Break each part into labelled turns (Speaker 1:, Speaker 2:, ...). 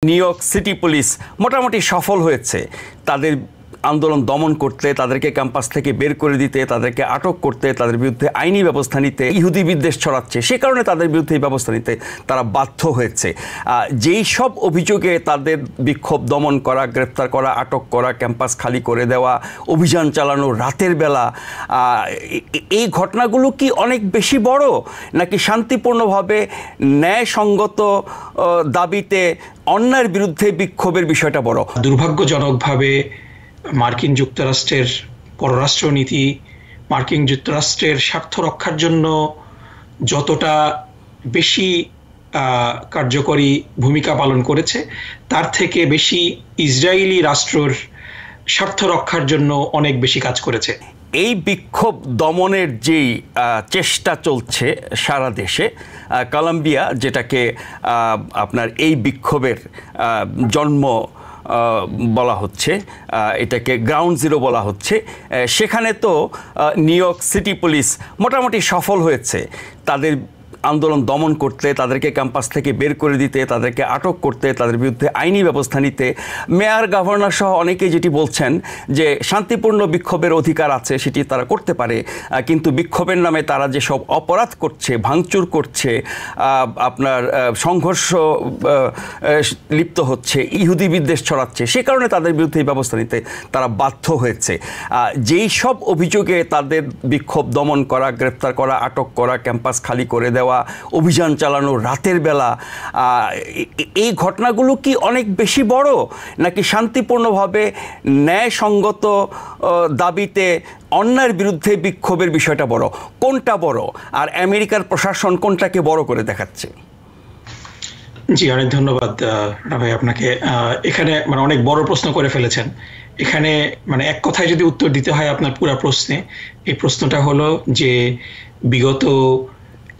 Speaker 1: New York city police মোটামুটি সফল হয়েছে তাদের আন্দোলন দমন করতে, তাদেরকে ক্যাম্পাস থেকে বের করে দিতে, তাদেরকে আটক করতে, তাদের বিরুদ্ধে আইনি ব্যবস্থা নিতে। ইহুদি বিদ্বেষ ছড়াচ্ছে, সে কারণে তাদের বিরুদ্ধে এই ব্যবস্থা নিতে তারা বাধ্য হয়েছে। যেই সব অভিযোগে তাদের বিক্ষোভ দমন করা, গ্রেপ্তার করা, আটক করা, ক্যাম্পাস খালি করে দেওয়া, অভিযান চালানো রাতের বেলা, এই ঘটনাগুলো কি অনেক বেশি বড়, নাকি শান্তিপূর্ণভাবে ন্যায়সঙ্গত দাবিতে অন্যায়ের বিরুদ্ধে বিক্ষোভের বিষয়টা বড়?
Speaker 2: দুর্ভাগ্যজনকভাবে মার্কিন যুক্তরাষ্ট্রের পররাষ্ট্রনীতি মার্কিন যুক্তরাষ্ট্রের স্বার্থ রক্ষার জন্য যতটা বেশি কার্যকরী ভূমিকা পালন করেছে, তার থেকে বেশি ইসরায়েলি রাষ্ট্রের স্বার্থ রক্ষার জন্য অনেক বেশি কাজ করেছে।
Speaker 1: এই বিক্ষোভ দমনের যেই চেষ্টা চলছে সারা দেশে, কলম্বিয়া যেটাকে আপনার এই বিক্ষোভের জন্ম বলা হচ্ছে, এটাকে গ্রাউন্ড জিরো বলা হচ্ছে, সেখানে তো নিউ ইয়র্ক সিটি পুলিশ মোটামুটি সফল হয়েছে তাদের আন্দোলন দমন করতে, তাদেরকে ক্যাম্পাস থেকে বের করে দিতে, তাদেরকে আটক করতে, তাদের বিরুদ্ধে আইনি ব্যবস্থা নিতে। মেয়র, গভর্নর সহ অনেকেই যেটি বলছেন যে শান্তিপূর্ণ বিক্ষোভের অধিকার আছে, সেটি তারা করতে পারে, কিন্তু বিক্ষোভের নামে তারা যেসব অপরাধ করছে, ভাঙচুর করছে, আপনার সংঘর্ষ লিপ্ত হচ্ছে, ইহুদি বিদ্বেষ ছড়াচ্ছে, সে কারণে তাদের বিরুদ্ধে এই ব্যবস্থা নিতে তারা বাধ্য হয়েছে। যেই সব অভিযোগে তাদের বিক্ষোভ দমন করা, গ্রেপ্তার করা, আটক করা, ক্যাম্পাস খালি করে দেওয়া, অভিযান চালানো রাতের বেলা, এই ঘটনাগুলো কি অনেক বেশি বড়, নাকি শান্তিপূর্ণভাবে ন্যায়সঙ্গত দাবিতে অন্যায়ের বিরুদ্ধে বিক্ষোভের বিষয়টা বড়? কোনটা বড়, আর আমেরিকার প্রশাসন কোনটাকে বড় করে দেখাচ্ছে?
Speaker 2: জি, অনেক ধন্যবাদ ভাই আপনাকে। এখানে অনেক বড় প্রশ্ন করে ফেলেছেন। এখানে এক কথায় যদি উত্তর দিতে হয় আপনার পুরো প্রশ্নে, এই প্রশ্নটা হলো যে বিগত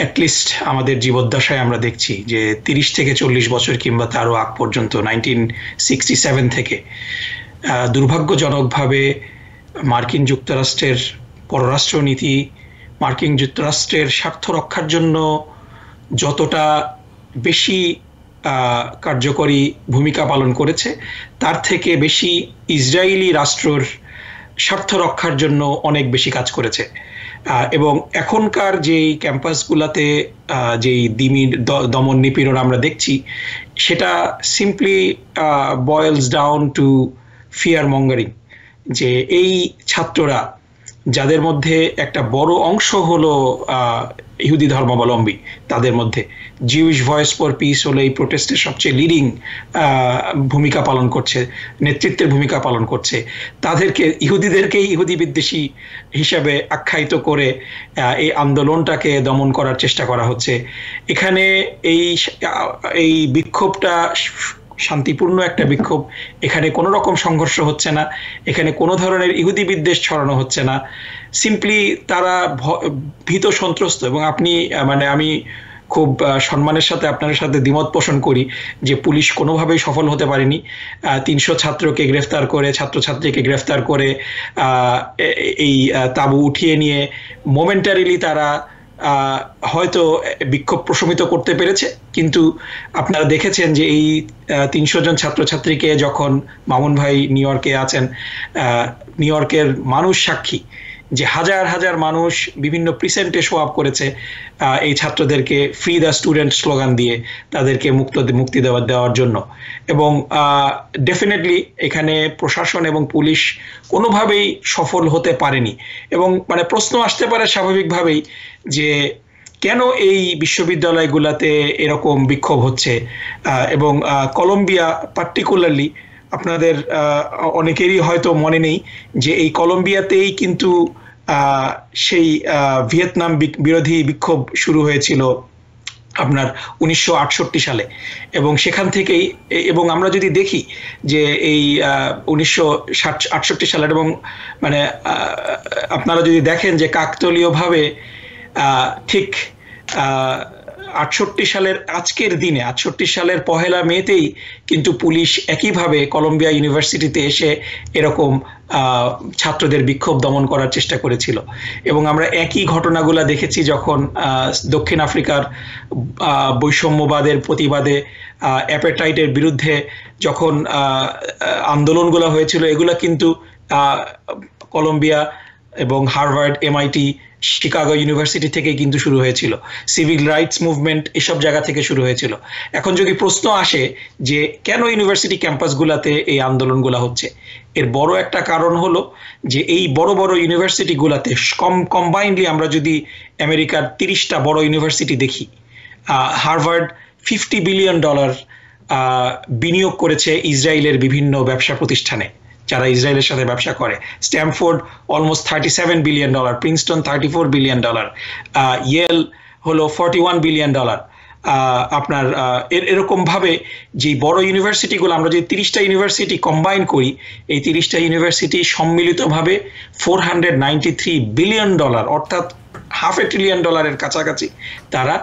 Speaker 2: অ্যাটলিস্ট আমাদের জীবদ্দশায় আমরা দেখছি যে 30 থেকে 40 বছর কিংবা তারও আগ পর্যন্ত 1967 থেকে দুর্ভাগ্যজনকভাবে মার্কিন যুক্তরাষ্ট্রের পররাষ্ট্রনীতি মার্কিন যুক্তরাষ্ট্রের স্বার্থ রক্ষার জন্য যতটা বেশি কার্যকরী ভূমিকা পালন করেছে, তার থেকে বেশি ইসরায়েলি রাষ্ট্রের স্বার্থ রক্ষার জন্য অনেক বেশি কাজ করেছে। এবং এখনকার যেই ক্যাম্পাসগুলোতে যেই দমন নিপীড়ন আমরা দেখছি, সেটা simply বয়েলস down to fear mongering. যে এই ছাত্ররা, যাদের মধ্যে একটা বড় অংশ হলো ইহুদি ধর্মাবলম্বী, তাদের মধ্যে জিউইশ ভয়েস ফর পিস হলো এই প্রোটেস্টের সবচেয়ে লিডিং ভূমিকা পালন করছে, নেতৃত্বের ভূমিকা পালন করছে। তাদেরকে, ইহুদিদেরকেই ইহুদি বিদ্বেষী হিসাবে আখ্যায়িত করে এই আন্দোলনটাকে দমন করার চেষ্টা করা হচ্ছে। এখানে এই বিক্ষোভটা শান্তিপূর্ণ একটা বিক্ষোভ, এখানে কোনো রকম সংঘর্ষ হচ্ছে না, এখানে কোনো ধরনের ইহুদি বিদ্বেষ ছড়ানো হচ্ছে না। সিম্পলি তারা ভীত সন্ত্রস্ত। এবং আপনি আমি খুব সম্মানের সাথে আপনার সাথে দ্বিমত পোষণ করি যে পুলিশ কোনোভাবেই সফল হতে পারেনি। 300 ছাত্রকে গ্রেফতার করে, ছাত্রছাত্রীকে গ্রেফতার করে এই তাঁবু উঠিয়ে নিয়ে মোমেন্টারিলি তারা হয়তো বিক্ষোভ প্রশমিত করতে পেরেছে। কিন্তু আপনারা দেখেছেন যে এই 300 জন ছাত্রছাত্রীকে যখন মামুন ভাই নিউ ইয়র্কে আছেন, নিউ ইয়র্কের মানুষ সাক্ষী যে হাজার হাজার মানুষ বিভিন্ন প্রিসেন্টে শো আপ করেছে এই ছাত্রদেরকে ফ্রি দ্য স্টুডেন্ট স্লোগান দিয়ে তাদেরকে মুক্তি দেওয়ার জন্য। এবং ডেফিনেটলি এখানে প্রশাসন এবং পুলিশ কোনোভাবেই সফল হতে পারেনি। এবং প্রশ্ন আসতে পারে স্বাভাবিকভাবেই যে কেন এই বিশ্ববিদ্যালয়গুলোতে এরকম বিক্ষোভ হচ্ছে। এবং কলম্বিয়া পার্টিকুলারলি, আপনাদের অনেকেরই হয়তো মনে নেই যে এই কলম্বিয়াতেই কিন্তু সেই ভিয়েতনাম বিরোধী বিক্ষোভ শুরু হয়েছিল আপনার 1968 সালে। এবং সেখান থেকেই, এবং আমরা যদি দেখি যে এই 1968 সালের, এবং আপনারা যদি দেখেন যে কাকতালীয়ভাবে ঠিক 68 সালের আজকের দিনে 68 সালের 1 মেতেই কিন্তু পুলিশ একইভাবে কলম্বিয়া ইউনিভার্সিটিতে এসে এরকম ছাত্রদের বিক্ষোভ দমন করার চেষ্টা করেছিল এবং আমরা একই ঘটনাগুলো দেখেছি যখন দক্ষিণ আফ্রিকার বৈষম্যবাদের প্রতিবাদে অ্যাপারথাইডের বিরুদ্ধে যখন আন্দোলনগুলো হয়েছিল, এগুলা কিন্তু কলম্বিয়া এবং হার্ভার্ড, MIT, শিকাগো ইউনিভার্সিটি থেকে কিন্তু শুরু হয়েছিল। সিভিল রাইটস মুভমেন্ট এসব জায়গা থেকে শুরু হয়েছিল। এখন যদি প্রশ্ন আসে যে কেন ইউনিভার্সিটি ক্যাম্পাসগুলোতে এই আন্দোলনগুলো হচ্ছে, এর বড় একটা কারণ হলো যে এই বড় বড় ইউনিভার্সিটিগুলোতে কম্বাইন্ডলি আমরা যদি আমেরিকার 30টা বড় ইউনিভার্সিটি দেখি, হার্ভার্ড $50 বিলিয়ন বিনিয়োগ করেছে ইসরায়েলের বিভিন্ন ব্যবসা প্রতিষ্ঠানে যারা ইসরায়েলের সাথে ব্যবসা করে। Stamford almost $37 billion, Princeton $34 billion, Yale হলো $41 বিলিয়ন। আপনার এরকম ভাবে যে বড় ইউনিভার্সিটিগুলো আমরা যদি 30টা ইউনিভার্সিটি কম্বাইন করি, এই 30টা ইউনিভার্সিটি সম্মিলিতভাবে $493 বিলিয়ন, অর্থাৎ $500 বিলিয়ন কাছাকাছি তারা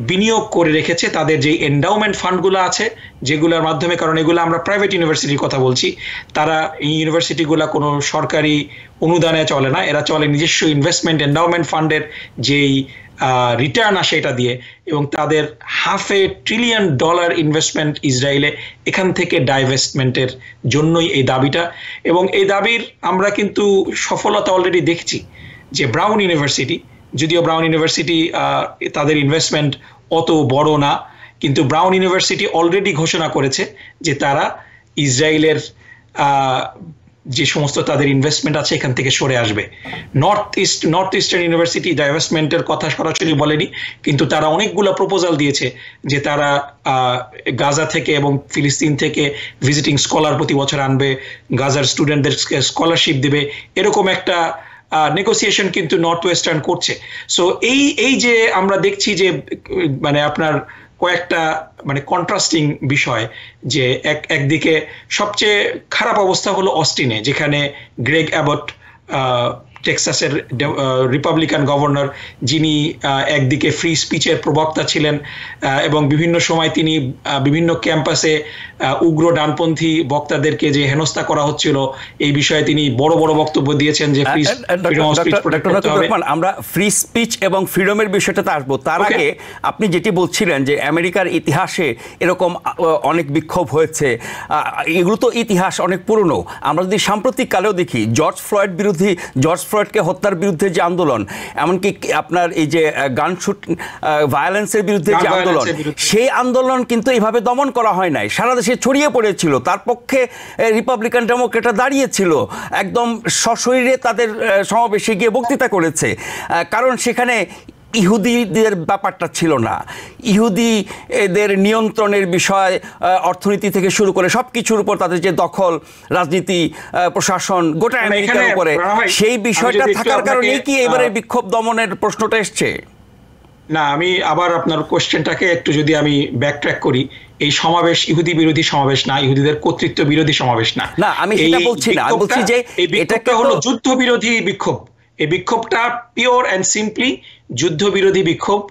Speaker 2: বিনিয়োগ করে রেখেছে তাদের যে এন্ডাউমেন্ট ফান্ডগুলো আছে, যেগুলোর মাধ্যমে, কারণ এগুলো আমরা প্রাইভেট ইউনিভার্সিটির কথা বলছি, তারা এই ইউনিভার্সিটিগুলো কোনো সরকারি অনুদানে চলে না, এরা চলে নিজস্ব ইনভেস্টমেন্ট এন্ডাউমেন্ট ফান্ডের যেই রিটার্ন আসে এটা দিয়ে, এবং তাদের $500 বিলিয়ন ইনভেস্টমেন্ট ইসরায়েলে এখান থেকে ডাইভেস্টমেন্টের জন্যই এই দাবিটা। এবং এই দাবির আমরা কিন্তু সফলতা অলরেডি দেখছি যে ব্রাউন ইউনিভার্সিটি, যদিও ব্রাউন ইউনিভার্সিটি তাদের ইনভেস্টমেন্ট অত বড় না, কিন্তু ব্রাউন ইউনিভার্সিটি অলরেডি ঘোষণা করেছে যে তারা ইসরায়েলের যে সমস্ত তাদের ইনভেস্টমেন্ট আছে এখান থেকে সরে আসবে। নর্থ ইস্টার্ন ইউনিভার্সিটি ডাইভেস্টমেন্টের কথা সরাসরি বলেনি, কিন্তু তারা অনেকগুলো প্রপোজাল দিয়েছে যে তারা গাজা থেকে এবং ফিলিস্তিন থেকে ভিজিটিং স্কলার প্রতি বছর আনবে, গাজার স্টুডেন্টদের স্কলারশিপ দিবে, এরকম একটা নেগোসিয়েশন কিন্তু নর্থ ওয়েস্টার্ন করছে। সো এই যে আমরা দেখছি যে মানে আপনার কয়েকটা মানে কন্ট্রাস্টিং বিষয়, যে একদিকে সবচেয়ে খারাপ অবস্থা হলো অস্টিনে, যেখানে গ্রেগ অ্যাবট টেক্সাসের রিপাবলিকান গভর্নর, যিনি একদিকে ফ্রি স্পিচের প্রবক্তা ছিলেন এবং বিভিন্ন সময় তিনি বিভিন্ন ক্যাম্পাসে উগ্র ডানপন্থী বক্তাদেরকে যে হেনস্থা করা হচ্ছিল এই বিষয়ে তিনি বড় বড় বক্তব্য দিয়েছেন যে
Speaker 1: আমরা ফ্রি স্পিচ এবং ফ্রিডমের বিষয়টাতে আসবো। তার আগে আপনি যেটি বলছিলেন যে আমেরিকার ইতিহাসে এরকম অনেক বিক্ষোভ হয়েছে, এগুলো তো ইতিহাস অনেক পুরনো। আমরা যদি সাম্প্রতিক কালেও দেখি জর্জ ফ্লয়েডকে হত্যার বিরুদ্ধে যে আন্দোলন, এমনকি আপনার এই যে গান শুট ভায়োলেন্সের বিরুদ্ধে যে আন্দোলন, সেই আন্দোলন কিন্তু এইভাবে দমন করা হয় নাই, সারা দেশে ছড়িয়ে পড়েছিল। তার পক্ষে রিপাবলিকান ডেমোক্রেটরা দাঁড়িয়েছিল, একদম সশরীরে তাদের সমাবেশে গিয়ে বক্তৃতা করেছে, কারণ সেখানে ইহুদিদের ব্যাপারটা ছিল না। ইহুদিদের নিয়ন্ত্রণের বিষয়, অর্থনীতি থেকে শুরু করে সব কিছুর উপর তাদের যে দখল, রাজনীতি, প্রশাসন, গোটা আমেরিকার উপরে, সেই বিষয়টা থাকার কারণেই কি এবারে বিক্ষোভ দমনের প্রশ্নটা এসছে?
Speaker 2: না, আমি আবার আপনার কোশ্চেনটাকে একটু যদি আমি ব্যাকট্র্যাক করি, এই সমাবেশ ইহুদি বিরোধী সমাবেশ না, ইহুদিদের কর্তৃত্ব বিরোধী সমাবেশ না।
Speaker 1: না, আমি সেটা বলছি না, আমি বলছি যে
Speaker 2: এই বিক্ষোভটা হলো যুদ্ধ বিরোধী বিক্ষোভ। এই বিক্ষোভটা পিওর অ্যান্ড সিম্পলি যুদ্ধ বিরোধী বিক্ষোভ।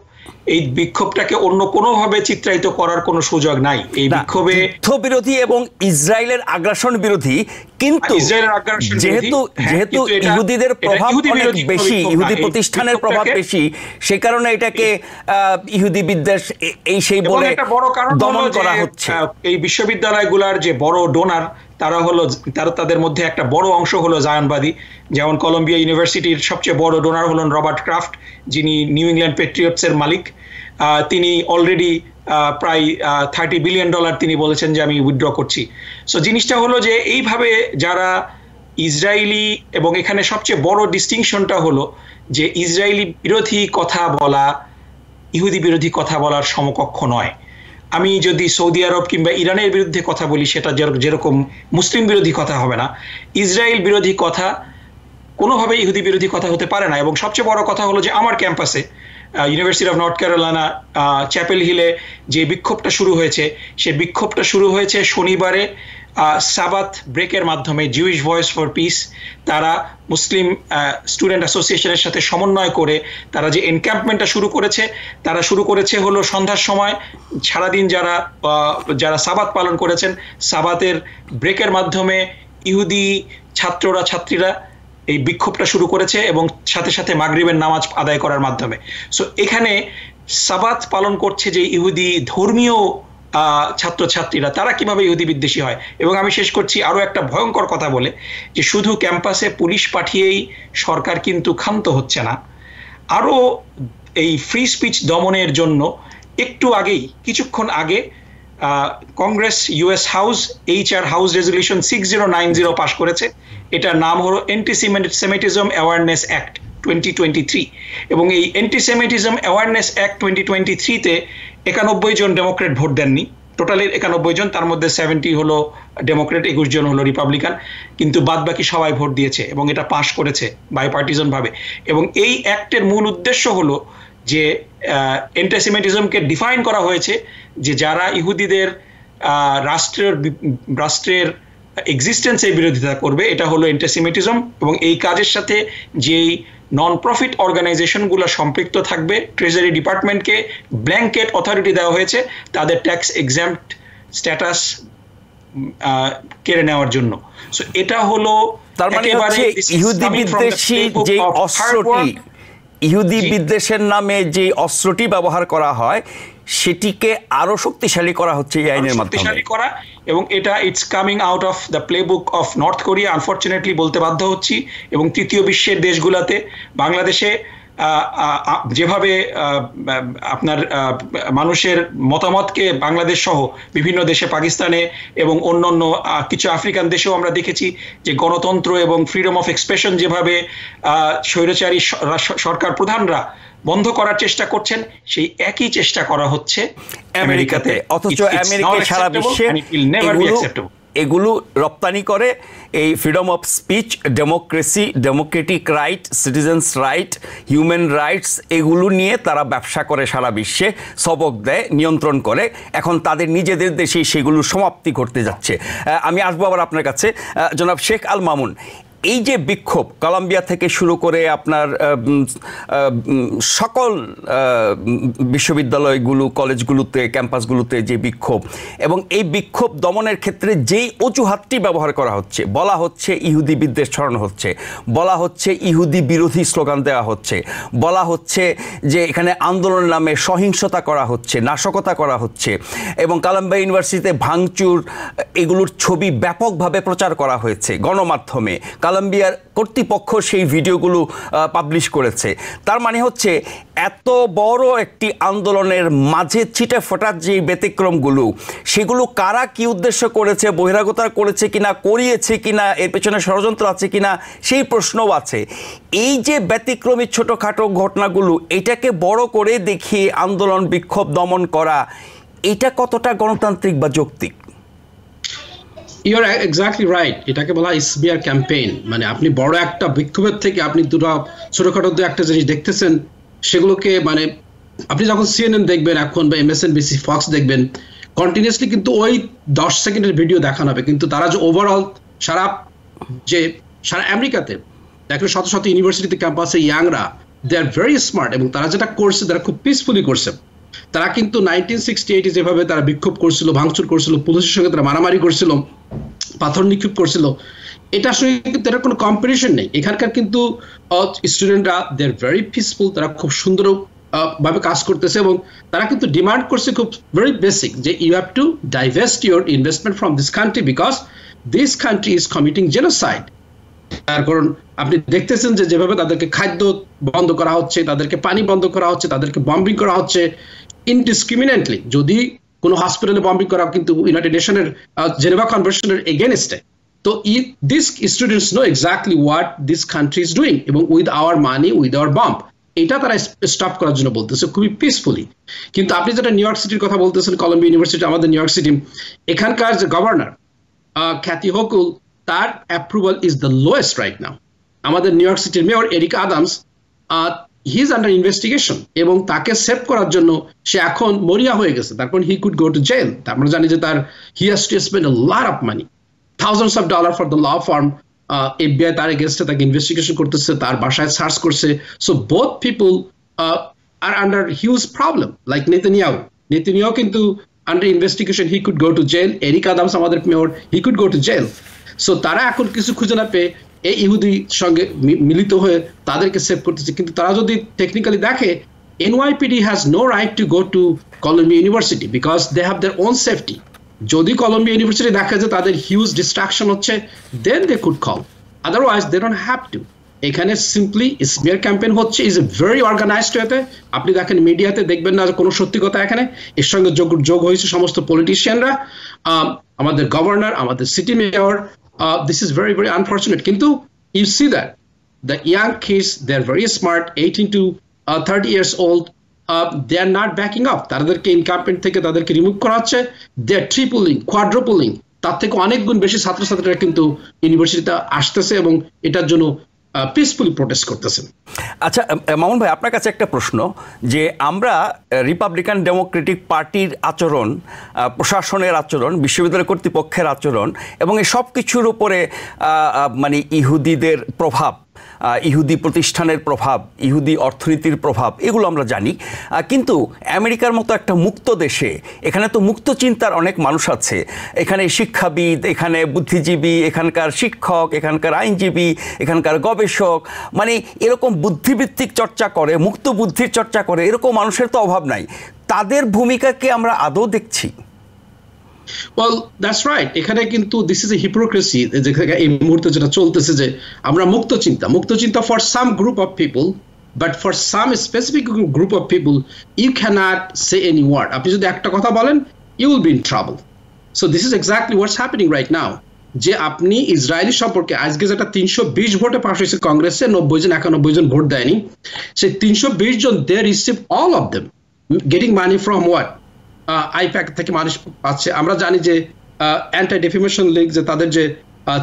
Speaker 2: এই বিক্ষোভটাকে অন্য কোনোভাবে চিত্রায়িত করার কোনো সুযোগ নাই। এই বিক্ষোভে
Speaker 1: যুদ্ধ বিরোধী এবং ইসরায়েলের আগ্রাসন বিরোধী, কিন্তু যেহেতু ইহুদিদের প্রভাব অনেক বেশি, ইহুদি প্রতিষ্ঠানের প্রভাব বেশি, সেই কারণে এটাকে ইহুদি বিদ্বেষ সেই বলে দমন করা হচ্ছে।
Speaker 2: এই বিশ্ববিদ্যালয়গুলোর যে বড় ডোনার, তাদের মধ্যে একটা বড় অংশ হলো জায়নবাদী। যেমন কলম্বিয়া ইউনিভার্সিটির সবচেয়ে বড় ডোনার হলেন রবার্ট ক্রাফট, যিনি নিউ ইংল্যান্ড পেট্রিয়টসের মালিক। তিনি অলরেডি প্রায় $30 বিলিয়ন তিনি বলেছেন যে আমি উইথড্র করছি। সো জিনিসটা হলো যে এইভাবে যারা ইসরায়েলি, এবং এখানে সবচেয়ে বড় ডিস্টিংশনটা হলো যে ইসরায়েলি বিরোধী কথা বলা ইহুদি বিরোধী কথা বলার সমকক্ষ নয়। আমি যদি সৌদি আরব কিংবা ইরানের বিরুদ্ধে কথা বলি, সেটা যেরকম মুসলিম বিরোধী কথা হবে না, ইসরায়েল বিরোধী কথা কোনোভাবে ইহুদি বিরোধী কথা হতে পারে না। এবং সবচেয়ে বড় কথা হলো যে আমার ক্যাম্পাসে University of North Carolina Chapel হিলে যে বিক্ষোভটা শুরু হয়েছে, সে বিক্ষোভটা শুরু হয়েছে শনিবারে সাবাত ব্রেকের মাধ্যমে। জুইশ ভয়েস ফর পিস তারা মুসলিম স্টুডেন্ট অ্যাসোসিয়েশনের সাথে সমন্বয় করে তারা যে এনক্যাম্পমেন্টটা শুরু করেছে, তারা শুরু করেছে হলো সন্ধ্যার সময়। সারাদিন যারা সাবাত পালন করেছেন, সাবাতের ব্রেকের মাধ্যমে ইহুদি ছাত্রীরা এই বিক্ষোভটা শুরু করেছে এবং সাথে সাথে মাগরিবের নামাজ আদায় করার মাধ্যমে। সো এখানে সাবাত পালন করছে যে ইহুদি ধর্মীয় ছাত্রছাত্রীরা, তারা কিভাবে ইহুদি বিদ্বেষী হয়। এবং আমি শেষ করছি আরো একটা ভয়ঙ্কর কথা বলে, যে শুধু ক্যাম্পাসে পুলিশ পাঠিয়েই সরকার কিন্তু ক্ষান্ত হচ্ছে না। আরো এই ফ্রি স্পিচ দমনের জন্য কিছুক্ষণ আগে Congress US house HR house resolution 6090 পাশ করেছে। এটার নাম হলো অ্যান্টিসেমিটিজম অ্যাওয়ারনেস অ্যাক্ট 2023। এবং এই অ্যান্টিসেমিটিজম অ্যাওয়ারনেস অ্যাক্ট 2023-তে 91 জন ডেমোক্রেট ভোট দেননি। টোটালের 91 জন, তার মধ্যে 70 হলো ডেমোক্রেট, 21 জন হলো রিপাবলিকান, কিন্তু বাদ বাকি সবাই ভোট দিয়েছে এবং এটা পাশ করেছে বাইপার্টিজান ভাবে। এবং এই অ্যাক্টের মূল উদ্দেশ্য হলো যে অ্যান্টিসেমিটিজমকে ডিফাইন করা হয়েছে যে যারা ইহুদিদের রাষ্ট্রের এক্সিস্টেন্সের বিরোধিতা করবে, এটা হলো অ্যান্টিসেমিটিজম। এবং এই কাজের সাথে যেই নন প্রফিট অর্গানাইজেশনগুলো সম্পৃক্ত থাকবে, ট্রেজারি ডিপার্টমেন্টকে ব্ল্যাঙ্কেট অথরিটি দেওয়া হয়েছে তাদের ট্যাক্স এক্সাম্পট স্ট্যাটাস কেড়ে নেওয়ার জন্য। সো এটা হলো
Speaker 1: তার মানে ইহুদি বিদ্বেষী যে অস্ত্রটি, ইহুদি বিদ্বেষের নামে যে অস্ত্রটি ব্যবহার করা হয় সেটিকে আরো শক্তিশালী করা হচ্ছে এই আইনের মাধ্যমে।
Speaker 2: এবং এটা it's coming out of the playbook of north Korea, unfortunately বলতে বাধ্য হচ্ছি। এবং তৃতীয় বিশ্বের দেশগুলোতে, বাংলাদেশে যেভাবে আপনার মানুষের মতামতকে বাংলাদেশ সহ বিভিন্ন দেশে, পাকিস্তানে এবং অন্যান্য কিছু আফ্রিকান দেশেও আমরা দেখেছি যে গণতন্ত্র এবং ফ্রিডম অফ এক্সপ্রেশন যেভাবে স্বৈরাচারী সরকার প্রধানরা বন্ধ করার চেষ্টা করছেন, সেই একই চেষ্টা করা হচ্ছে আমেরিকাতে।
Speaker 1: অথচ আমেরিকা সারা বিশ্বে এগুলো রপ্তানি করে। এই freedom of speech, democracy, Democratic right, citizens right, human rights, এগুলো নিয়ে তারা ব্যবসা করে সারা বিশ্বে, সবক দেয়, নিয়ন্ত্রণ করে। এখন তাদের নিজেদের দেশেই সেগুলো সমাপ্তি ঘটতে যাচ্ছে। আমি আসবো আবার আপনার কাছে, জনাব শেখ আল মামুন। এই যে বিক্ষোভ কলম্বিয়া থেকে শুরু করে আপনার সকল বিশ্ববিদ্যালয়গুলো, কলেজগুলোতে, ক্যাম্পাসগুলোতে যে বিক্ষোভ, এবং এই বিক্ষোভ দমনের ক্ষেত্রে যেই অজুহাতটি ব্যবহার করা হচ্ছে, বলা হচ্ছে ইহুদি বিদ্বেষ ছড়ানো হচ্ছে, বলা হচ্ছে ইহুদি বিরোধী স্লোগান দেওয়া হচ্ছে, বলা হচ্ছে যে এখানে আন্দোলনের নামে সহিংসতা করা হচ্ছে, নাশকতা করা হচ্ছে, এবং কলম্বিয়া ইউনিভার্সিটিতে ভাঙচুর, এগুলোর ছবি ব্যাপকভাবে প্রচার করা হয়েছে গণমাধ্যমে। কলম্বিয়ার কর্তৃপক্ষ সেই ভিডিওগুলো পাবলিশ করেছে। তার মানে হচ্ছে এত বড় একটি আন্দোলনের মাঝে ছিটে ফোটার যে ব্যতিক্রমগুলো, সেগুলো কারা কি উদ্দেশ্য করেছে, বহিরাগত করেছে কিনা, করিয়েছে কিনা, এর পেছনে ষড়যন্ত্র আছে কিনা, সেই প্রশ্নও আছে। এই যে ব্যতিক্রমী ছোটোখাটো ঘটনাগুলো, এটাকে বড় করে দেখিয়ে আন্দোলন বিক্ষোভ দমন করা, এটা কতটা গণতান্ত্রিক বা যৌক্তিক?
Speaker 3: You are exactly right. এটাকে বলা হয় স্মিয়ার ক্যাম্পেইন। মানে আপনি বড় একটা বিক্ষোভের থেকে আপনি দুটো ছোটখাটো একটা জিনিস দেখতেছেন, সেগুলোকে মানে আপনি যখন CNN দেখবেন এখন, বা MSNBC, ফক্স দেখবেন, কন্টিনিউসলি কিন্তু ওই 10 সেকেন্ডের ভিডিও দেখানো হবে। কিন্তু তারা যে ওভারঅল সারা আমেরিকাতে দেখলে শত শত ইউনিভার্সিটিতে, ক্যাম্পাসে ইয়াংরা, দে আর ভেরি স্মার্ট, এবং তারা যেটা করছে তারা খুব পিসফুলি করছে। তারা কিন্তু 1968 যেভাবে তারা বিক্ষোভ করছিল, ভাঙচুর করছিল, পুলিশের সঙ্গে তারা মারামারি করছিল, পাথর নিক্ষেপ করছিল, এটা আসলে কিন্তু এটার কোনো কম্পিটিশন নেই। এখানকার কিন্তু স্টুডেন্টরা দে আর ভেরি পিসফুল, তারা খুব সুন্দর ভাবে কাজ করতেছে, এবং তারা কিন্তু ডিমান্ড করছে খুব ভেরি বেসিক, যে you have to divest your investment from this country because this country is committing genocide. তার কারণ আপনি দেখতেছেন যে যেভাবে তাদেরকে খাদ্য বন্ধ করা হচ্ছে, তাদেরকে পানি বন্ধ করা হচ্ছে, তাদেরকে বম্বিং করা হচ্ছে ইনডিসক্রিমিনেটলি। যদি কোনো হসপিটালে বম্বিং করা কিন্তু ইউনাইটেড নেশনের জেনেভা কনভেনশনের এগেইনস্টে। তো this students know exactly what this country is doing, এবং with our money, with our bomb, এটা তারা স্টপ করার জন্য বলতেছে খুবই পিসফুলি। কিন্তু আপনি যেটা নিউ ইয়র্ক সিটির কথা বলতেছেন, কলম্বিয়া ইউনিভার্সিটি, আমাদের নিউ ইয়র্ক সিটি, এখানকার যে গভর্নর খ্যাতি হকুল, তার approval is the lowest right now. আমাদের নিউ ইয়র্ক সিটির mayor Eric Adams, he is under investigation এবং তাকে সেভ করার জন্য সে এখন মরিয়া হয়ে গেছে, তারপর he could go to jail. আমরা জানি যে তার he has to spend a lot of money, thousands of dollar for the law firm. FBI তার এগেইনস্টে তাকে ইনভেস্টিগেশন করতেছে, তার বাসায় সার্চ করছে। So both people are under huge problem. Like Netanyahu কিন্তু under investigation, he could go to jail. Eric Adams আমাদের mayor, he could go to jail. So তারা এখন কিছু খুঁজে না পেয়ে এই ইহুদির সঙ্গে মিলিত হয়ে তাদেরকে সেভ করতেছে। কিন্তু তারা যদি টেকনিক্যালি দেখে, NYPD has no right to go to Columbia University because they have their own safety. যদি কলম্বিয়া ইউনিভার্সিটি দেখা যায় তাদের হিউজ ডিস্ট্রাকশন হচ্ছে, then they could call, otherwise they don't have to. এখানে সিম্পলি স্মিয়ার ক্যাম্পেইন হচ্ছে, is a very organised ওয়েতে। আপনি দেখেন মিডিয়াতে দেখবেন না কোনো সত্যি কথা এখানে। এর সঙ্গে যোগ হয়েছে সমস্ত পলিটিশিয়ানরা, আমাদের গভর্নর, আমাদের city mayor. This is very very unfortunate. কিন্তু you see that the young kids, they are very smart, 18 to 30 years old. They are not backing up. তাদেরকে ইনকাম্পেন্ট থেকে তাদেরকে রিমুভ করা হচ্ছে। দে আর ট্রিপলিং, কোয়াড্রুপলিং, তার থেকে অনেক গুণ বেশি ছাত্রছাত্রীরা কিন্তু ইউনিভার্সিটিতে আসতেছে এবং এটার জন্য পিসফুলি প্রোটেস্ট করতেছেন।
Speaker 1: আচ্ছা মামুন ভাই, আপনার কাছে একটা প্রশ্ন, যে আমরা রিপাবলিকান ডেমোক্রেটিক পার্টির আচরণ, প্রশাসনের আচরণ, বিশ্ববিদ্যালয় কর্তৃপক্ষের আচরণ এবং এই সব কিছুর উপরে মানে ইহুদিদের প্রভাব, ইহুদি প্রতিষ্ঠানের প্রভাব, ইহুদি অর্থনীতির প্রভাব, এগুলো আমরা জানি। কিন্তু আমেরিকার মতো একটা মুক্ত দেশে, এখানে তো মুক্ত চিন্তার অনেক মানুষ আছে। এখানে শিক্ষাবিদ, এখানে বুদ্ধিজীবী, এখানকার শিক্ষক, এখানকার আইনজীবী, এখানকার গবেষক, মানে এরকম বুদ্ধিভিত্তিক চর্চা করে, মুক্ত বুদ্ধির চর্চা করে, এরকম মানুষের তো অভাব নাই। তাদের ভূমিকাকে আমরা আদৌ দেখছি?
Speaker 3: Well, that's right. এখানে কিন্তু this is a hypocrisy এই মুহূর্তে যেটা চলতেছে, যে আমরা মুক্ত চিন্তা for some group of people, but for some specific group of people you cannot say any word. আপনি যদি একটা কথা বলেন, you will be in trouble. So this is exactly what's happening right now. যে আপনি ইসরায়েলি সম্পর্কে আজকে যেটা 320 ভোটে পাস হয়েছে কংগ্রেসে, 90 জন 91 জন ভোট দেয়নি, সেই 320 জন they receive all of them getting money from what? I-PAC থেকে মানুষ পাচ্ছে। আমরা জানি যে অ্যান্টি ডিফেমেশন লীগ, যে তাদের যে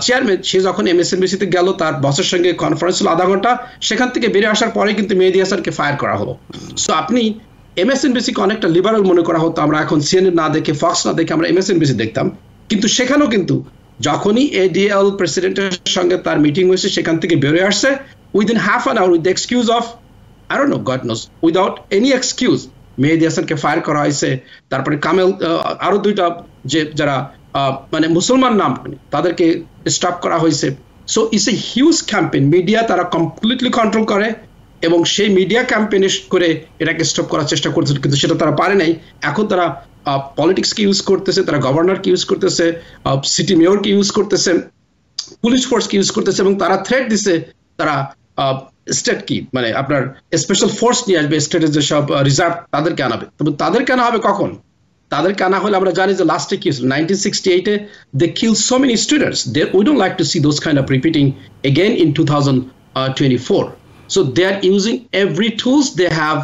Speaker 3: চেয়ারম্যান, সে যখন MSNBC-তে গেল, তার বসের সঙ্গে কনফারেন্স হলো আধা ঘন্টা, সেখান থেকে বেরিয়ে আসার পরে কিন্তু মেহেদী হাসানকে ফায়ার করা হলো। সো আপনি MSNBC-কে অনেকটা লিবারাল মনে করা হতো। আমরা এখন CNN না দেখে, ফক্স না দেখে আমরা MSNBC দেখতাম। কিন্তু সেখানেও কিন্তু যখনই ADL প্রেসিডেন্টের সঙ্গে তার মিটিং হয়েছে, সেখান থেকে বেরিয়ে আসছে within half an hour with the excuse of I don't know, God knows, without any excuse Mehedi হাসানকে ফায়ার করা হয়েছে। তারপরে কামেল, আরো দুইটা যে যারা মানে মুসলমান নাম, তাদেরকে স্টপ করা হয়েছে। So it's a huge campaign. Media তারা কমপ্লিটলি কন্ট্রোল করে এবং সেই মিডিয়া ক্যাম্পেইন করে এটাকে স্টপ করার চেষ্টা করছে, কিন্তু সেটা তারা পারে নাই। এখন তারা পলিটিক্সকে ইউজ করতেছে, তারা গভর্নরকে ইউজ করতেছে, সিটি মেয়রকে ইউজ করতেছে, পুলিশ ফোর্সকে ইউজ করতেছে, এবং তারা থ্রেট দিছে তারা স্টেট কি মানে আপনার স্পেশাল ফোর্স নিয়ে আসবে, স্টেটের যেসব রিজার্ভ তাদেরকে আনাবে। তবে তাদেরকে আনা হবে কখন? তাদেরকে আনা হলে আমরা জানি যে লাস্টে কি হয়েছিল 1968-এ they killed so many students. We don't like to see those kind of repeating again in 2024. So they are using every tools they have,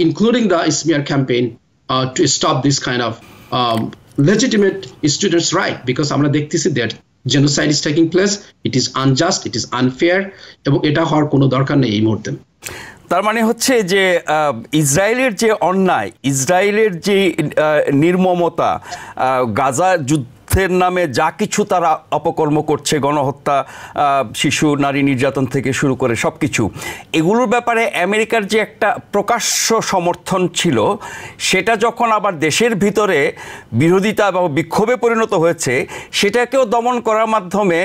Speaker 3: including the smear campaign, to stop this kind of legitimate students' right, because আমরা দেখতেছি that genocide is taking place. It is unjust, it is unfair, এবং এটা হওয়ার কোনো দরকার নেই এই মুহূর্তে।
Speaker 1: তার মানে হচ্ছে যে ইসরায়েলের যে অন্যায়, ইসরায়েলের যে নির্মমতা, গাজা যুদ্ধের নামে যা কিছু তারা অপকর্ম করছে, গণহত্যা, শিশু নারী নির্যাতন থেকে শুরু করে সব কিছু, এগুলোর ব্যাপারে আমেরিকার যে একটা প্রকাশ্য সমর্থন ছিল, সেটা যখন আবার দেশের ভিতরে বিরোধিতা এবং বিক্ষোভে পরিণত হয়েছে, সেটাকেও দমন করার মাধ্যমে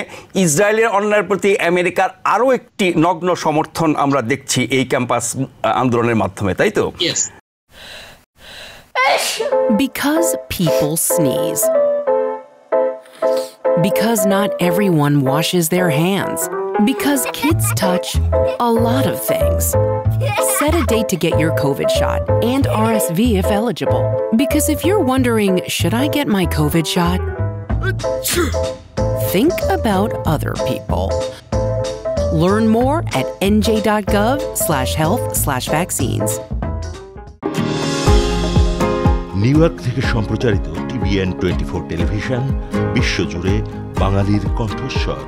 Speaker 1: ইসরায়েলের অন্যায়ের প্রতি আমেরিকার আরও একটি নগ্ন সমর্থন আমরা দেখছি এই ক্যাম্পাস আন্দোলনের মাধ্যমে, তাই তো?
Speaker 4: Because people sneeze. Because not everyone washes their hands. Because kids touch a lot of things. Set a date to get your COVID shot and RSV if eligible. Because if you're wondering, should I get my COVID shot? Think about other people. Learn more at nj.gov/health/vaccines.
Speaker 5: New York থেকে সম্প্রচারিত TVN 24 television বিশ্বজুড়ে বাঙালির কণ্ঠস্বর।